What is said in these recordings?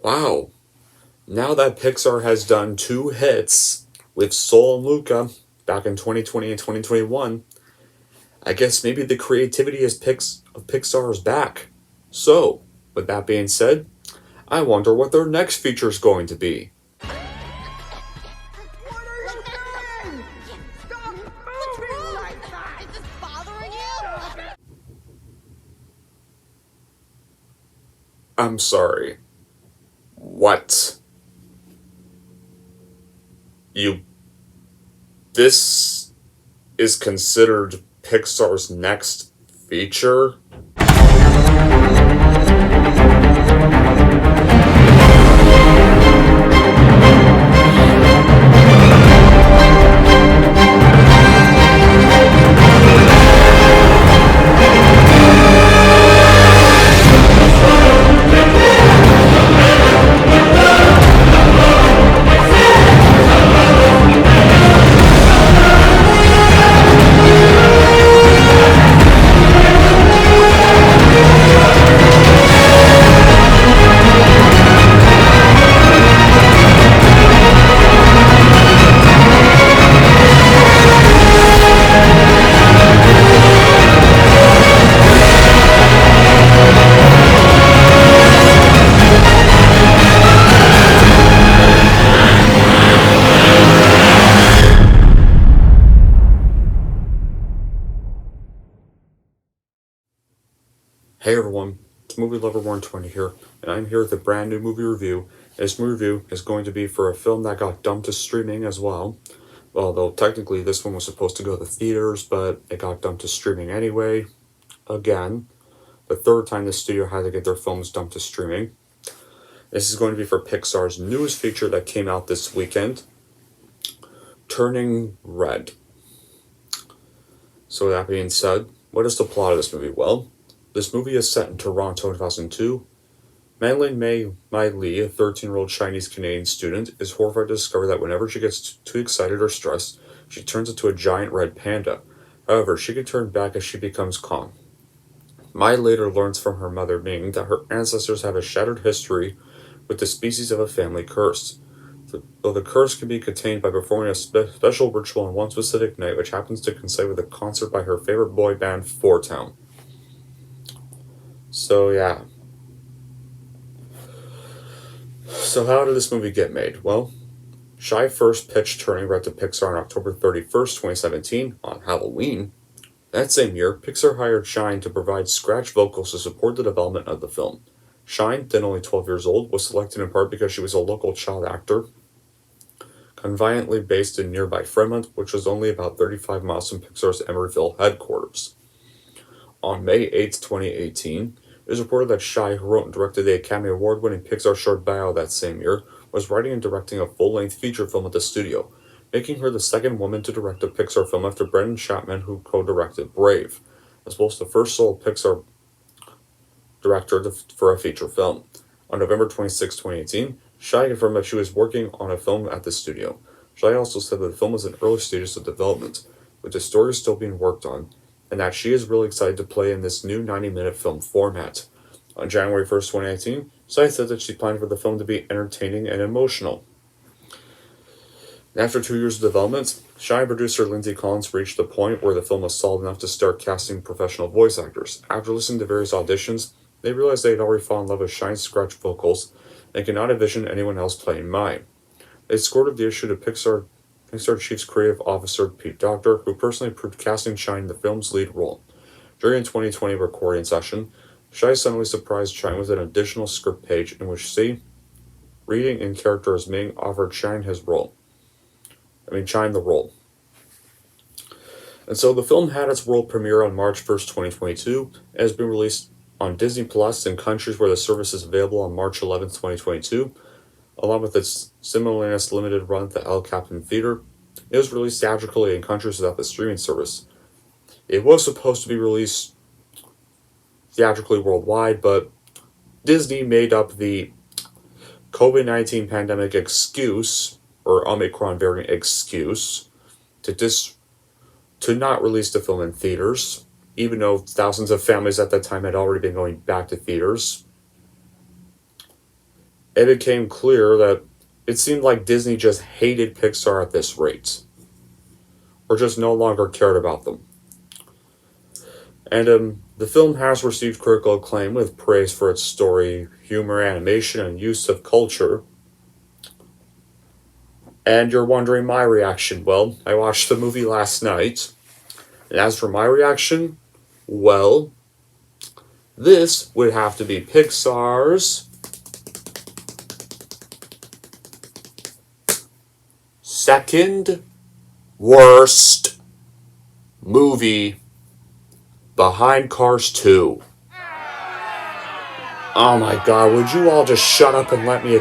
Wow, now that Pixar has done two hits with Soul and Luca back in 2020 and 2021, I guess maybe the creativity of Pixar is back. So, with that being said, I wonder what their next feature is going to be. What are you doing? Stop moving like that! Is this bothering you? I'm sorry. What? You. This is considered Pixar's next feature? Hey everyone, it's Movie Lover 120 here, and I'm here with a brand new movie review. This movie review is going to be for a film that got dumped to streaming as well. Although technically this one was supposed to go to theaters, but it got dumped to streaming anyway. Again, the third time the studio had to get their films dumped to streaming. This is going to be for Pixar's newest feature that came out this weekend, Turning Red. So with that being said, what is the plot of this movie? Well, this movie is set in Toronto in 2002. Madeline Mai Lee, a 13-year-old Chinese-Canadian student, is horrified to discover that whenever she gets too excited or stressed, she turns into a giant red panda. However, she can turn back as she becomes calm. Mai later learns from her mother Ming that her ancestors have a shattered history with the species of a family curse. Though the curse can be contained by performing a special ritual on one specific night, which happens to coincide with a concert by her favorite boy band, Four Town. So yeah. So how did this movie get made? Well, Shai first pitched Turning Red to Pixar on October 31st, 2017, on Halloween. That same year, Pixar hired Shine to provide scratch vocals to support the development of the film. Shine, then only 12 years old, was selected in part because she was a local child actor, conveniently based in nearby Fremont, which was only about 35 miles from Pixar's Emeryville headquarters. On May 8, 2018, it was reported that Shai, who wrote and directed the Academy Award-winning Pixar short Bio that same year, was writing and directing a full-length feature film at the studio, making her the second woman to direct a Pixar film after Brendan Chapman, who co-directed Brave, as well as the first sole Pixar director for a feature film. On November 26, 2018, Shai confirmed that she was working on a film at the studio. Shai also said that the film was in early stages of development, with the story still being worked on, and that she is really excited to play in this new 90-minute film format. On January 1st, 2019, Shai said that she planned for the film to be entertaining and emotional. After 2 years of development, Shai and producer Lindsay Collins reached the point where the film was solid enough to start casting professional voice actors. After listening to various auditions, they realized they had already fallen in love with Shine's scratch vocals and could not envision anyone else playing Mai. They escorted the issue to Pixar Chief's creative officer Pete Docter, who personally approved casting Shine in the film's lead role. During a 2020 recording session, Shai suddenly surprised Shine with an additional script page in which she, reading in character as Ming, offered Shine the role. And so the film had its world premiere on March 1st, 2022, and has been released on Disney Plus in countries where the service is available on March 11th, 2022, along with its simultaneous limited run at the El Capitan Theater. It was released theatrically in countries without the streaming service. It was supposed to be released theatrically worldwide, but Disney made up the COVID-19 pandemic excuse, or Omicron variant excuse, to not release the film in theaters, even though thousands of families at that time had already been going back to theaters. it became clear that it seemed like Disney just hated Pixar at this rate, or just no longer cared about them. And the film has received critical acclaim with praise for its story, humor, animation, and use of culture. And you're wondering my reaction. Well, I watched the movie last night, and as for my reaction, well, this would have to be Pixar's second worst movie behind Cars 2. Oh my god, would you all just shut up and let me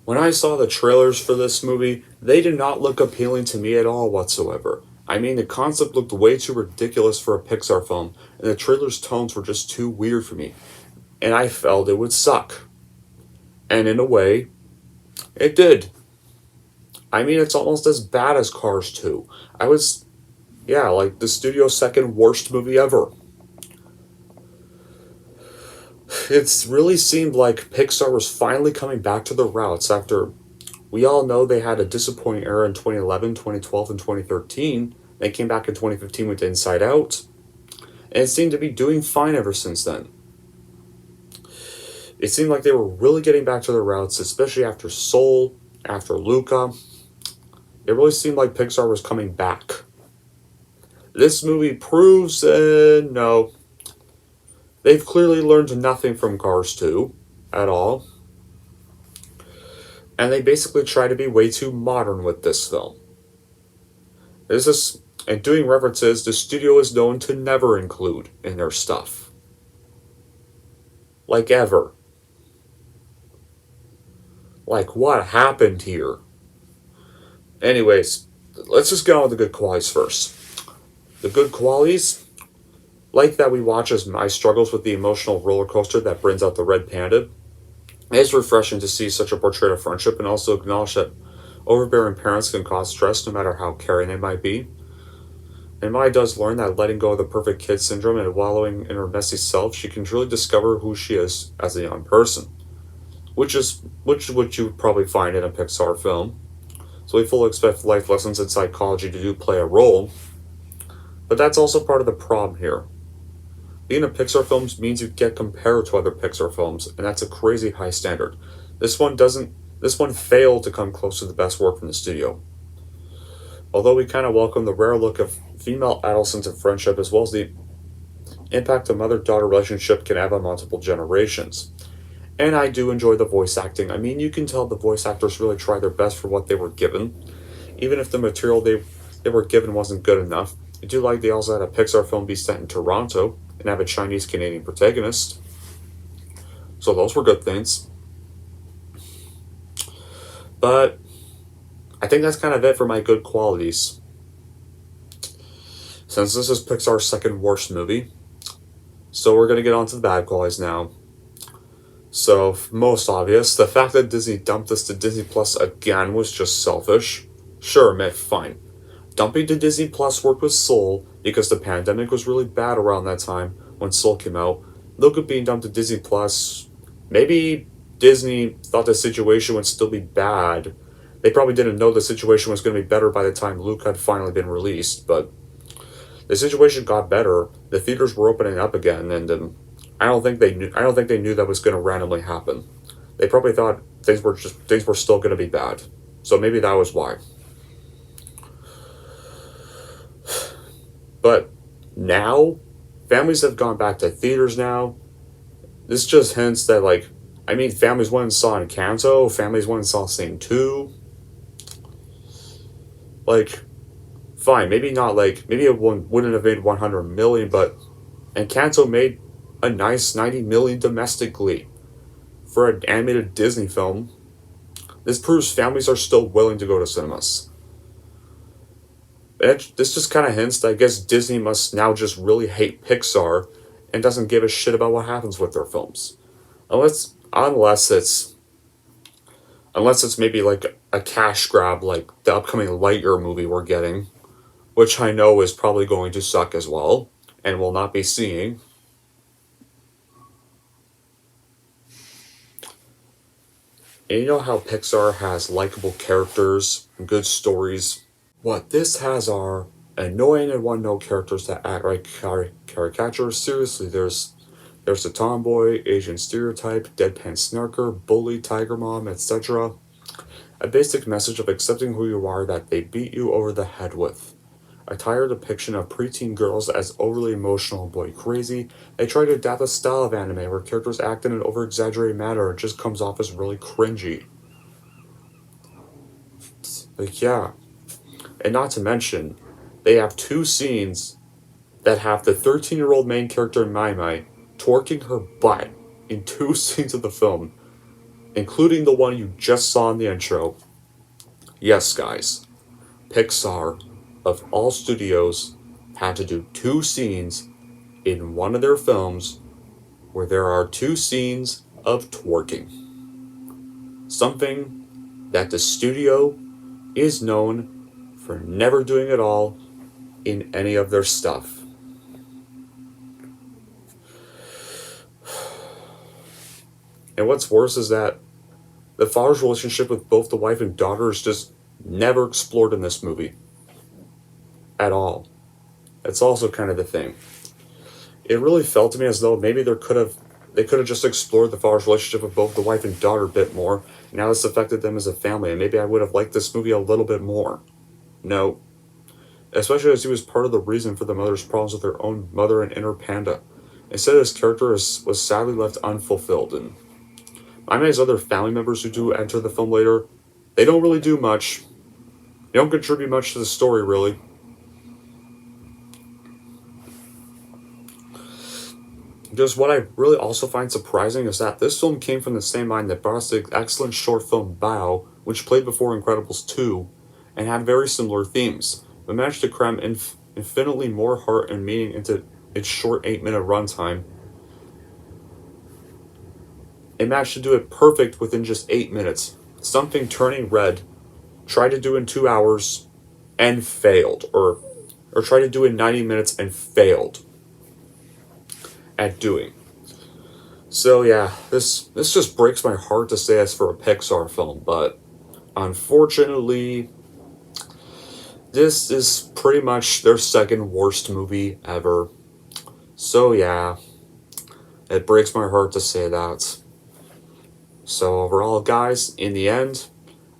When I saw the trailers for this movie, they did not look appealing to me at all whatsoever. I mean, the concept looked way too ridiculous for a Pixar film, and the trailer's tones were just too weird for me. And I felt it would suck. And in a way, it did. I mean, it's almost as bad as Cars 2. Like the studio's second worst movie ever. It's really seemed like Pixar was finally coming back to their routes after we all know they had a disappointing era in 2011, 2012, and 2013. They came back in 2015 with Inside Out, and it seemed to be doing fine ever since then. It seemed like they were really getting back to their routes, especially after Soul, after Luca. It really seemed like Pixar was coming back. This movie proves no. They've clearly learned nothing from Cars 2 at all. And they basically try to be way too modern with this film. And doing references the studio is known to never include in their stuff. Like ever. Like what happened here? Anyways, let's just get on with the good qualities first. The good qualities, like that we watch as Mai struggles with the emotional roller coaster that brings out the red panda. It's refreshing to see such a portrait of friendship and also acknowledge that overbearing parents can cause stress no matter how caring they might be. And Mai does learn that letting go of the perfect kid syndrome and wallowing in her messy self, she can truly discover who she is as a young person. Which you would probably find in a Pixar film. So we fully expect life lessons and psychology to do play a role. But that's also part of the problem here. Being a Pixar film means you get compared to other Pixar films, and that's a crazy high standard. This one failed to come close to the best work from the studio. Although we kind of welcome the rare look of female adolescence and friendship, as well as the impact a mother-daughter relationship can have on multiple generations. And I do enjoy the voice acting. I mean, you can tell the voice actors really tried their best for what they were given. Even if the material they were given wasn't good enough. I do like they also had a Pixar film be set in Toronto and have a Chinese-Canadian protagonist. So those were good things. But I think that's kind of it for my good qualities. Since this is Pixar's second worst movie, so we're going to get on to the bad qualities now. So, most obvious, the fact that Disney dumped this to Disney Plus again was just selfish. Sure, fine. Dumping to Disney Plus worked with Soul because the pandemic was really bad around that time when Soul came out. Look at being dumped to Disney Plus. Maybe Disney thought the situation would still be bad. They probably didn't know the situation was going to be better by the time Luke had finally been released, but the situation got better. The theaters were opening up again, and I don't think they knew that was going to randomly happen. They probably thought things were still going to be bad. So maybe that was why. But now, families have gone back to theaters now. This just hints that, families went and saw Encanto, families went and saw Sing 2. Fine, maybe it wouldn't have made 100 million, but Encanto made a nice 90 million domestically for an animated Disney film. This proves families are still willing to go to cinemas. This just kind of hints that I guess Disney must now just really hate Pixar and doesn't give a shit about what happens with their films. Unless it's maybe like a cash grab like the upcoming Lightyear movie we're getting, which I know is probably going to suck as well and will not be seeing. And you know how Pixar has likable characters and good stories? What this has are annoying and one-note characters that act like caricatures. Seriously, there's the tomboy, Asian stereotype, deadpan snarker, bully, tiger mom, etc. A basic message of accepting who you are that they beat you over the head with. A tired depiction of preteen girls as overly emotional and boy crazy. They try to adapt a style of anime where characters act in an over-exaggerated manner and it just comes off as really cringy. Like, yeah. And not to mention, they have two scenes that have the 13-year-old main character Mai Mai twerking her butt in two scenes of the film, including the one you just saw in the intro. Yes, guys, Pixar, of all studios, had to do two scenes in one of their films where there are two scenes of twerking. Something that the studio is known for never doing at all in any of their stuff. And what's worse is that the father's relationship with both the wife and daughter is just never explored in this movie. At all. It's also kind of the thing. It really felt to me as though maybe they could have just explored the father's relationship with both the wife and daughter a bit more, and how this affected them as a family, and maybe I would have liked this movie a little bit more. No. Especially as he was part of the reason for the mother's problems with their own mother and inner panda. Instead, his character was sadly left unfulfilled, and I mean, his other family members who do enter the film later, they don't really do much. They don't contribute much to the story, really. Just what I really also find surprising is that this film came from the same mind that brought us the excellent short film Bao, which played before Incredibles 2, and had very similar themes, but managed to cram infinitely more heart and meaning into its short 8-minute runtime. It managed to do it perfect within just 8 minutes. Something Turning Red tried to do in 2 hours and failed, or tried to do in 90 minutes and failed at doing. So yeah, this just breaks my heart to say this for a Pixar film, but unfortunately, this is pretty much their second worst movie ever. So yeah, it breaks my heart to say that. So overall, guys, in the end,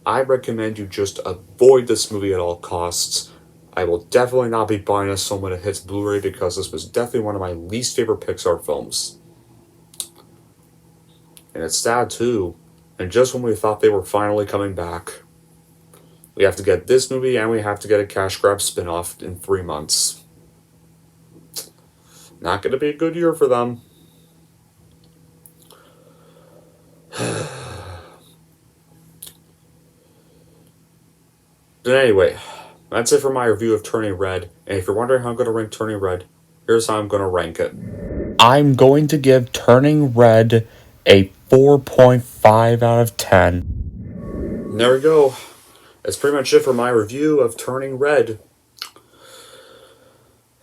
I recommend you just avoid this movie at all costs. I will definitely not be buying this film when it hits Blu-ray because this was definitely one of my least favorite Pixar films. And it's sad too. And just when we thought they were finally coming back, we have to get this movie and we have to get a cash grab spin-off in 3 months. Not going to be a good year for them. But anyway, that's it for my review of Turning Red, and if you're wondering how I'm going to rank Turning Red, here's how I'm going to rank it. I'm going to give Turning Red a 4.5 out of 10. And there we go. That's pretty much it for my review of Turning Red.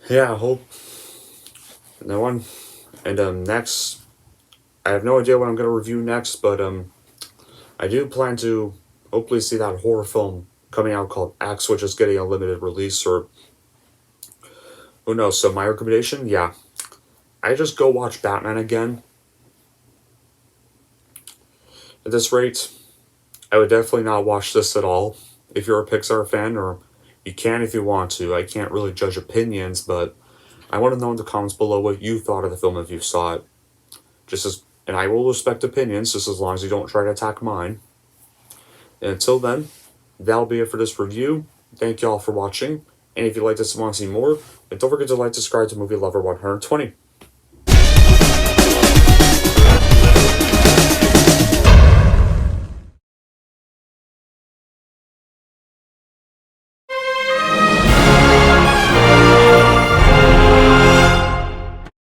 Yeah, I hope no one. And next, I have no idea what I'm going to review next, but I do plan to hopefully see that horror film coming out called X, which is getting a limited release, or who knows. So my recommendation, yeah, I just go watch Batman again. At this rate, I would definitely not watch this at all. If you're a Pixar fan, or you can if you want to. I can't really judge opinions, but I want to know in the comments below what you thought of the film if you saw it. And I will respect opinions, just as long as you don't try to attack mine. And until then, that'll be it for this review. Thank you all for watching. And if you'd like to want to see more, then don't forget to like, subscribe to Movie Lover 120.